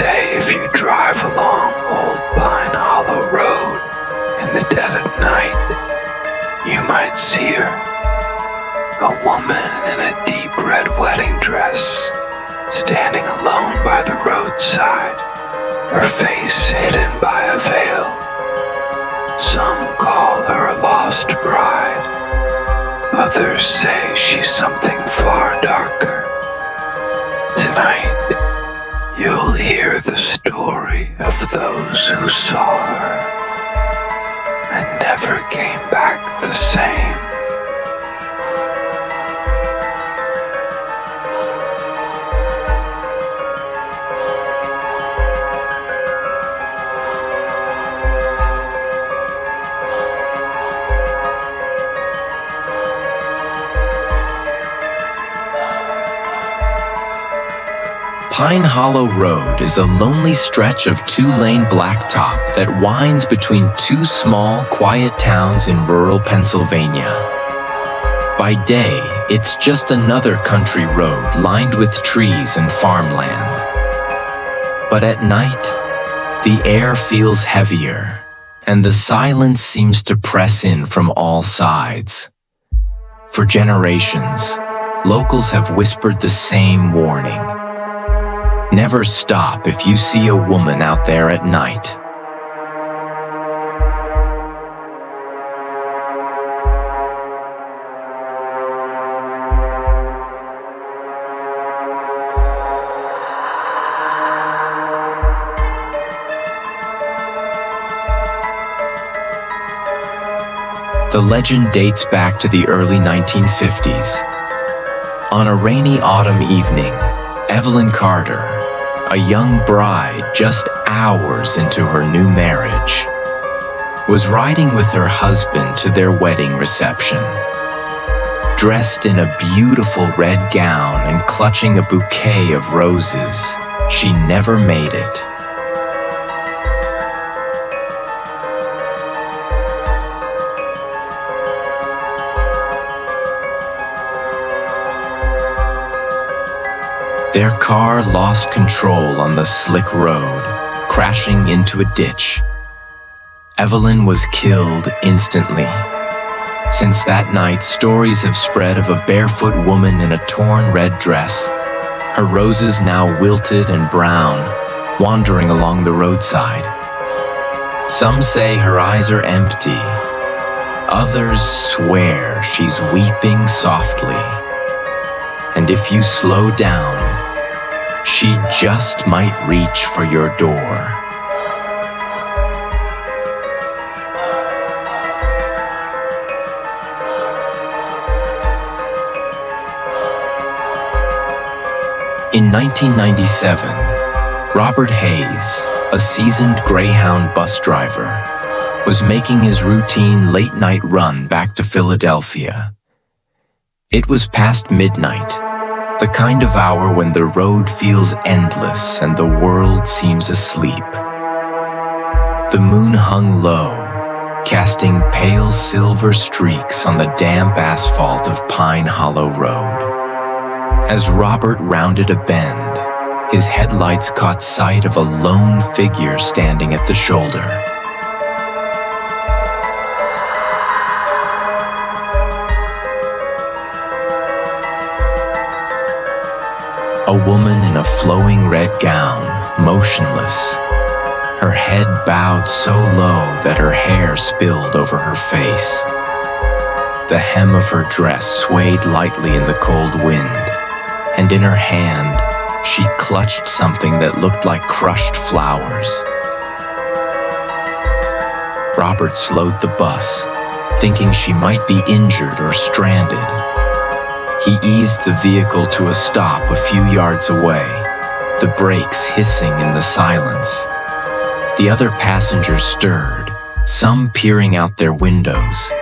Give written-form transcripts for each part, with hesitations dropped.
say if you drive along Old Pine Hollow Road in the dead of night, you might see her. A woman in a deep red wedding dress, standing alone by the roadside, her face hidden by a veil. Some call her a lost bride. Others say she's something far darker. Tonight, you'll hear the story of those who saw her and never came back the same. Pine Hollow Road is a lonely stretch of two-lane blacktop that winds between two small, quiet towns in rural Pennsylvania. By day, it's just another country road lined with trees and farmland. But at night, the air feels heavier, and the silence seems to press in from all sides. For generations, locals have whispered the same warning. Never stop if you see a woman out there at night. The legend dates back to the early 1950s. On a rainy autumn evening, Evelyn Carter, a young bride just hours into her new marriage, was riding with her husband to their wedding reception. Dressed in a beautiful red gown and clutching a bouquet of roses, she never made it. Their car lost control on the slick road, crashing into a ditch. Evelyn was killed instantly. Since that night, stories have spread of a barefoot woman in a torn red dress, her roses now wilted and brown, wandering along the roadside. Some say her eyes are empty. Others swear she's weeping softly. And if you slow down, she just might reach for your door. In 1997, Robert Hayes, a seasoned Greyhound bus driver, was making his routine late-night run back to Philadelphia. It was past midnight, the kind of hour when the road feels endless and the world seems asleep. The moon hung low, casting pale silver streaks on the damp asphalt of Pine Hollow Road. As Robert rounded a bend, his headlights caught sight of a lone figure standing at the shoulder. A woman in a flowing red gown, motionless, her head bowed so low that her hair spilled over her face. The hem of her dress swayed lightly in the cold wind, and in her hand, she clutched something that looked like crushed flowers. Robert slowed the bus, thinking she might be injured or stranded. He eased the vehicle to a stop a few yards away, the brakes hissing in the silence. The other passengers stirred, some peering out their windows.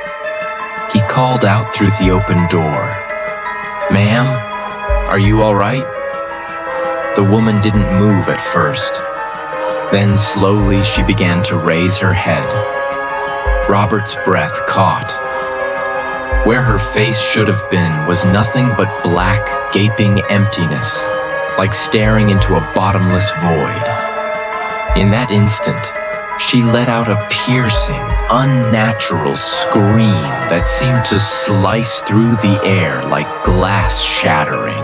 He called out through the open door, "Ma'am, are you all right?" The woman didn't move at first. Then slowly she began to raise her head. Robert's breath caught. Where her face should have been was nothing but black, gaping emptiness, like staring into a bottomless void. In that instant, she let out a piercing, unnatural scream that seemed to slice through the air like glass shattering.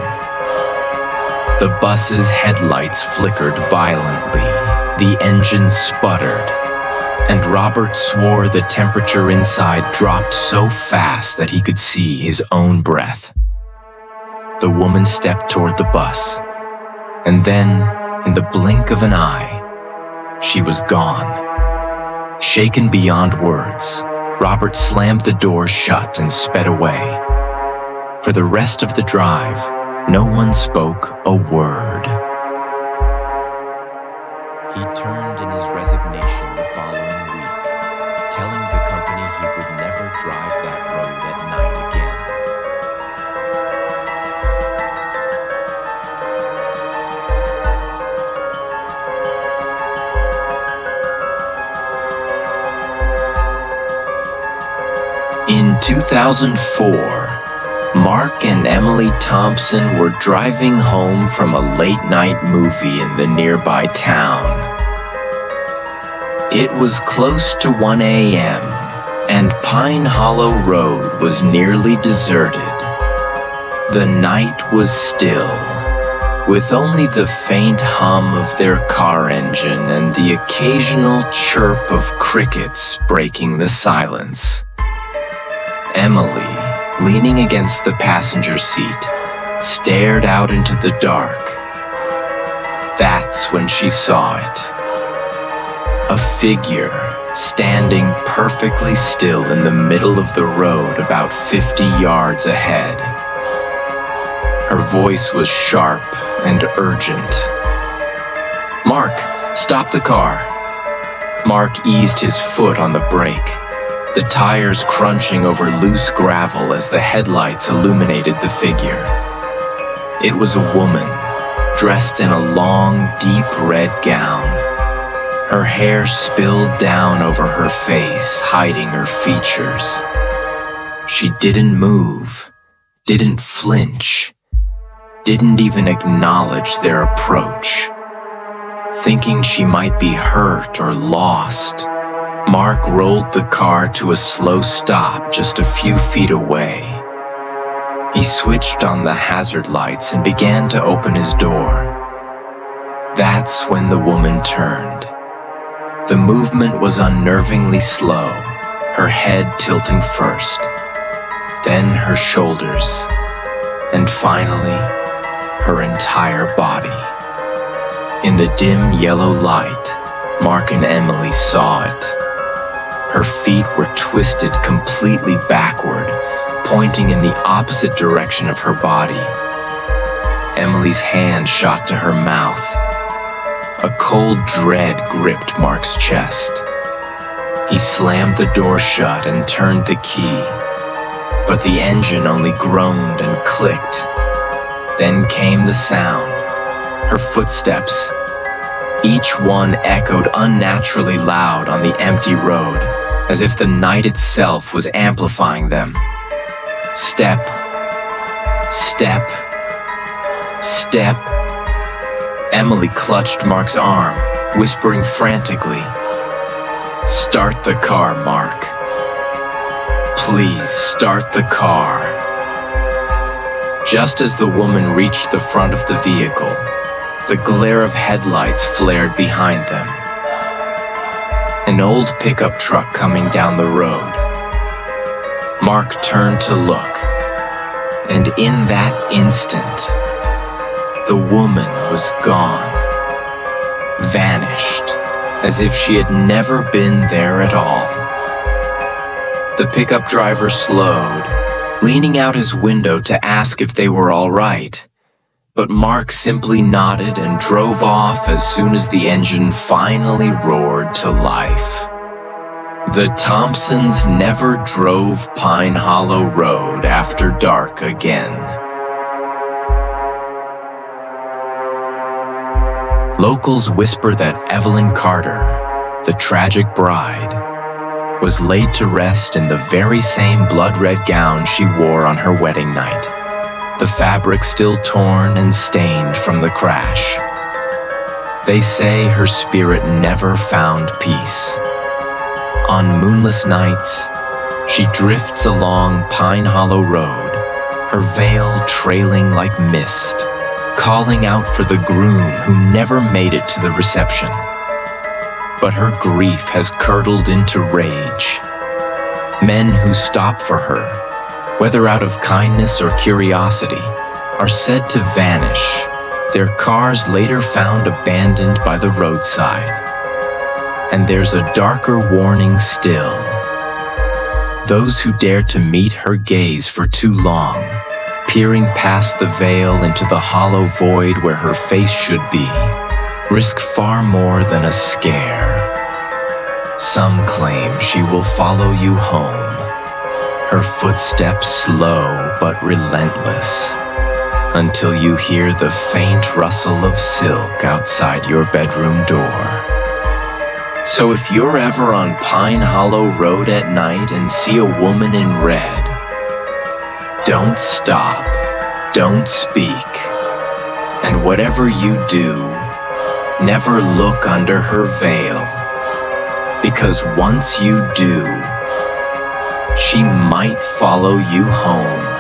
The bus's headlights flickered violently, the engine sputtered, and Robert swore the temperature inside dropped so fast that he could see his own breath. The woman stepped toward the bus, and then, in the blink of an eye, she was gone. Shaken beyond words, Robert slammed the door shut and sped away. For the rest of the drive, no one spoke a word. He turned in his resignation the following week, telling the company he would never drive that road at night again. In 2004, Mark and Emily Thompson were driving home from a late-night movie in the nearby town. It was close to 1 a.m., and Pine Hollow Road was nearly deserted. The night was still, with only the faint hum of their car engine and the occasional chirp of crickets breaking the silence. Emily, leaning against the passenger seat, stared out into the dark. That's when she saw it. A figure standing perfectly still in the middle of the road about 50 yards ahead. Her voice was sharp and urgent. "Mark, stop the car." Mark eased his foot on the brake, the tires crunching over loose gravel as the headlights illuminated the figure. It was a woman, dressed in a long, deep red gown. Her hair spilled down over her face, hiding her features. She didn't move, didn't flinch, didn't even acknowledge their approach. Thinking she might be hurt or lost, Mark rolled the car to a slow stop just a few feet away. He switched on the hazard lights and began to open his door. That's when the woman turned. The movement was unnervingly slow, her head tilting first, then her shoulders, and finally, her entire body. In the dim yellow light, Mark and Emily saw it. Her feet were twisted completely backward, pointing in the opposite direction of her body. Emily's hand shot to her mouth. A cold dread gripped Mark's chest. He slammed the door shut and turned the key, but the engine only groaned and clicked. Then came the sound, her footsteps. Each one echoed unnaturally loud on the empty road, as if the night itself was amplifying them. Step, step, step. Emily clutched Mark's arm, whispering frantically, "Start the car, Mark. Please start the car." Just as the woman reached the front of the vehicle, the glare of headlights flared behind them. An old pickup truck coming down the road. Mark turned to look, and in that instant, the woman was gone, vanished, as if she had never been there at all. The pickup driver slowed, leaning out his window to ask if they were all right. But Mark simply nodded and drove off as soon as the engine finally roared to life. The Thompsons never drove Pine Hollow Road after dark again. Locals whisper that Evelyn Carter, the tragic bride, was laid to rest in the very same blood-red gown she wore on her wedding night, the fabric still torn and stained from the crash. They say her spirit never found peace. On moonless nights, she drifts along Pine Hollow Road, her veil trailing like mist, calling out for the groom who never made it to the reception. But her grief has curdled into rage. Men who stop for her, whether out of kindness or curiosity, are said to vanish, their cars later found abandoned by the roadside. And there's a darker warning still. Those who dare to meet her gaze for too long, peering past the veil into the hollow void where her face should be, risk far more than a scare. Some claim she will follow you home, her footsteps slow but relentless, until you hear the faint rustle of silk outside your bedroom door. So if you're ever on Pine Hollow Road at night and see a woman in red, don't stop, don't speak, and whatever you do, never look under her veil, because once you do, she might follow you home.